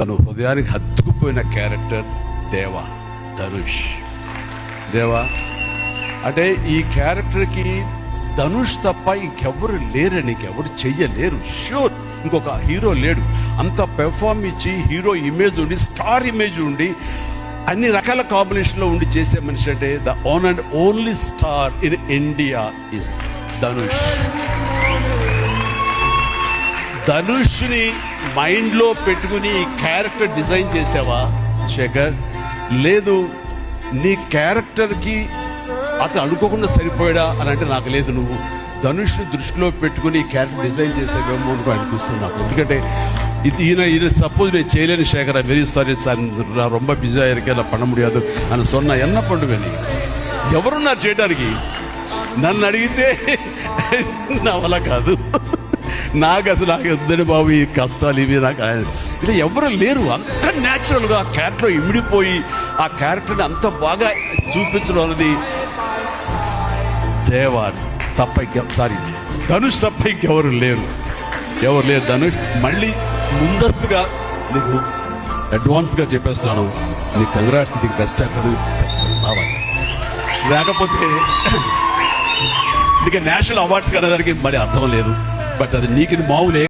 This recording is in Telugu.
తన హృదయానికి హత్తుకుపోయిన క్యారెక్టర్ ధనుష్. దేవా అంటే ఈ క్యారెక్టర్కి ధనుష్ తప్ప ఇంకెవరు లేరు, నీకెవరు చెయ్యలేరు. ష్యూర్ ఇంకొక హీరో లేడు. అంత పెర్ఫార్మ్ ఇచ్చి హీరో ఇమేజ్ ఉండి, స్టార్ ఇమేజ్ ఉండి, అన్ని రకాల కాంబినేషన్లో ఉండి చేసే మనిషి అంటే the one and only star in India is Dhanush. ధనుష్ని మైండ్లో పెట్టుకుని ఈ క్యారెక్టర్ డిజైన్ చేసావా శేఖర్? లేదు, నీ క్యారెక్టర్కి అతను అనుకోకుండా సరిపోయాడా అని అంటే నాకు లేదు. నువ్వు ధనుష్ని దృష్టిలో పెట్టుకుని ఈ క్యారెక్టర్ డిజైన్ చేసేవేమో అనుకో అనిపిస్తుంది నాకు. ఎందుకంటే ఈయన సపోజ్ నేను చేయలేని శేఖర్, వెరీ సారీ సార్, ரொம்ப బిజీగా இருக்கேன், பண்ண முடியாது అని சொன்னா என்ன பண்ணுவேని? ఎవరున్నారు చేయడానికి? నన్ను అడిగితే నా వల్ల కాదు. నాకు వద్దని బాబు ఈ కష్టాలు ఇవి నాకు ఇలా ఎవరు లేరు. అంత న్యాచురల్గా ఆ క్యారెక్టర్ ఇమిడిపోయి ఆ క్యారెక్టర్ని అంత బాగా చూపించడం అనేది దేవాన్ తప్ప ధనుష్ తప్ప ఇంకెవరు లేరు. ధనుష్ మళ్ళీ ముందస్తుగా నీకు అడ్వాన్స్గా చెప్పేస్తున్నాను, నీకు కంగ్రాట్స్, నీకు బెస్ట్ యాక్టర్ రావాలి. లేకపోతే నీకు నేషనల్ అవార్డ్స్ కనేదానికి మరి అర్థం లేదు. బట్ అది నీకు మామూలే.